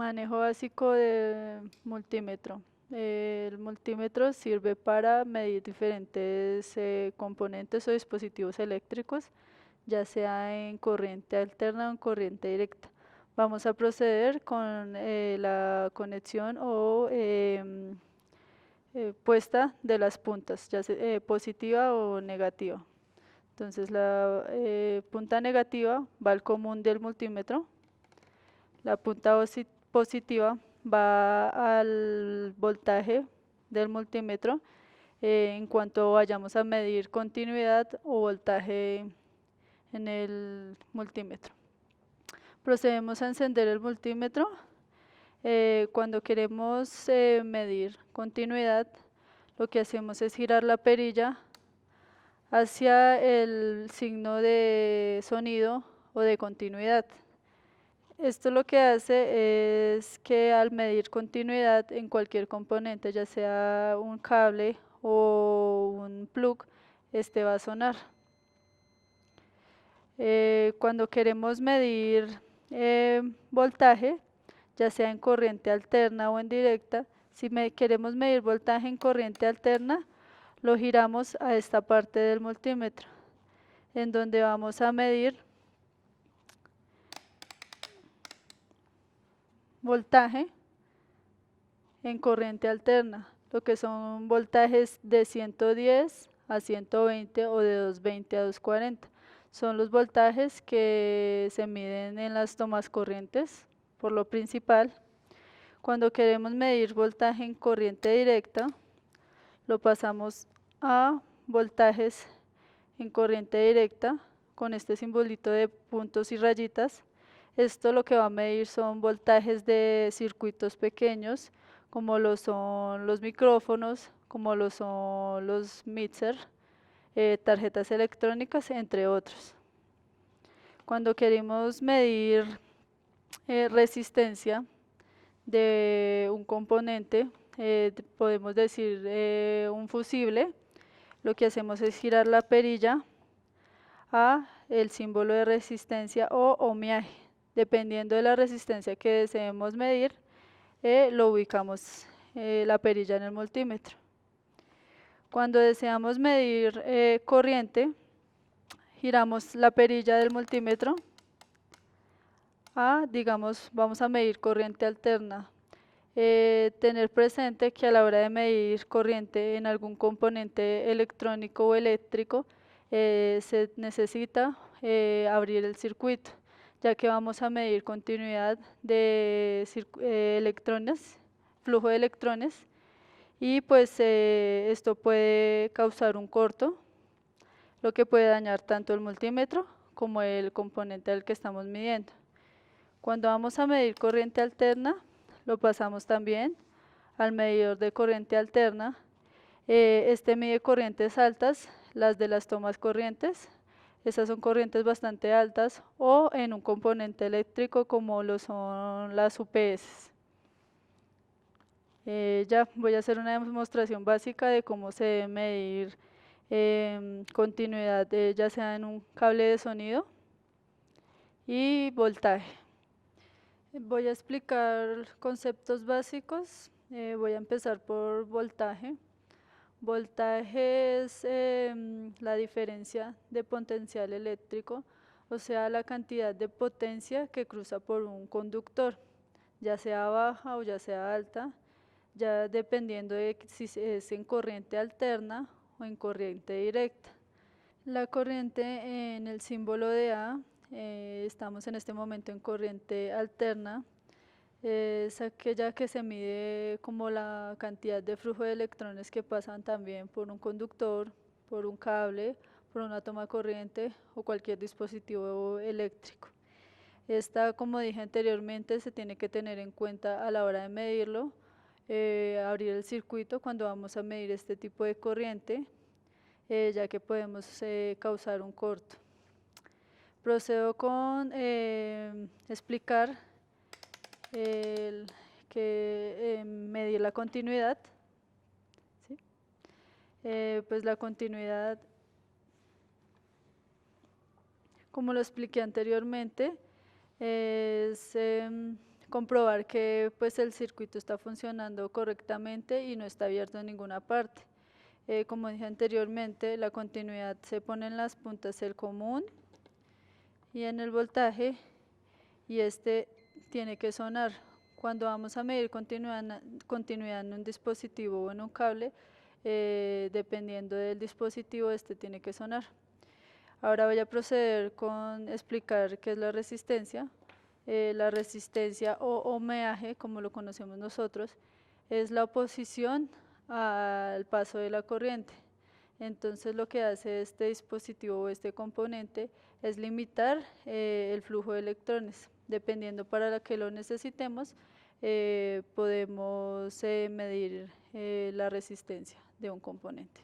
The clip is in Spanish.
Manejo básico de multímetro. El multímetro sirve para medir diferentes componentes o dispositivos eléctricos, ya sea en corriente alterna o en corriente directa. Vamos a proceder con la conexión o puesta de las puntas, ya sea positiva o negativa. Entonces la punta negativa va al común del multímetro, la punta positiva va al voltaje del multímetro en cuanto vayamos a medir continuidad o voltaje en el multímetro. Procedemos a encender el multímetro. Cuando queremos medir continuidad, lo que hacemos es girar la perilla hacia el signo de sonido o de continuidad. Esto lo que hace es que al medir continuidad en cualquier componente, ya sea un cable o un plug, este va a sonar. Cuando queremos medir voltaje, ya sea en corriente alterna o en directa, si queremos medir voltaje en corriente alterna, lo giramos a esta parte del multímetro, en donde vamos a medir voltaje en corriente alterna, lo que son voltajes de 110 a 120 o de 220 a 240. Son los voltajes que se miden en las tomas corrientes, por lo principal. Cuando queremos medir voltaje en corriente directa, lo pasamos a voltajes en corriente directa con este simbolito de puntos y rayitas. Esto lo que va a medir son voltajes de circuitos pequeños, como lo son los micrófonos, como lo son los mixer, tarjetas electrónicas, entre otros. Cuando queremos medir resistencia de un componente, podemos decir un fusible, lo que hacemos es girar la perilla a el símbolo de resistencia o ohmiaje. Dependiendo de la resistencia que deseemos medir, lo ubicamos la perilla en el multímetro. Cuando deseamos medir corriente, giramos la perilla del multímetro a, digamos, vamos a medir corriente alterna. Tener presente que a la hora de medir corriente en algún componente electrónico o eléctrico, se necesita abrir el circuito, ya que vamos a medir continuidad de electrones, flujo de electrones, y pues esto puede causar un corto, lo que puede dañar tanto el multímetro como el componente al que estamos midiendo. Cuando vamos a medir corriente alterna, lo pasamos también al medidor de corriente alterna. Este mide corrientes altas, las de las tomas corrientes. Esas son corrientes bastante altas, o en un componente eléctrico como lo son las UPS. Ya voy a hacer una demostración básica de cómo se debe medir continuidad, ya sea en un cable de sonido y voltaje. Voy a explicar conceptos básicos. Voy a empezar por voltaje. Voltaje es la diferencia de potencial eléctrico, o sea, la cantidad de potencia que cruza por un conductor, ya sea baja o ya sea alta, ya dependiendo de si es en corriente alterna o en corriente directa. La corriente en el símbolo de A, estamos en este momento en corriente alterna, es aquella que se mide como la cantidad de flujo de electrones que pasan también por un conductor, por un cable, por una toma corriente o cualquier dispositivo eléctrico. Esta, como dije anteriormente, se tiene que tener en cuenta a la hora de medirlo, abrir el circuito cuando vamos a medir este tipo de corriente, ya que podemos causar un corto. Procedo con explicar medir la continuidad. ¿Sí? Pues la continuidad, como lo expliqué anteriormente, es comprobar que pues el circuito está funcionando correctamente y no está abierto en ninguna parte. Como dije anteriormente, la continuidad se pone en las puntas del común y en el voltaje, y este tiene que sonar. Cuando vamos a medir continuidad en un dispositivo o en un cable, dependiendo del dispositivo, este tiene que sonar. Ahora voy a proceder con explicar qué es la resistencia. La resistencia o ohmeaje, como lo conocemos nosotros, es la oposición al paso de la corriente. Entonces lo que hace este dispositivo o este componente es limitar el flujo de electrones. Dependiendo para qué lo necesitemos, podemos medir la resistencia de un componente.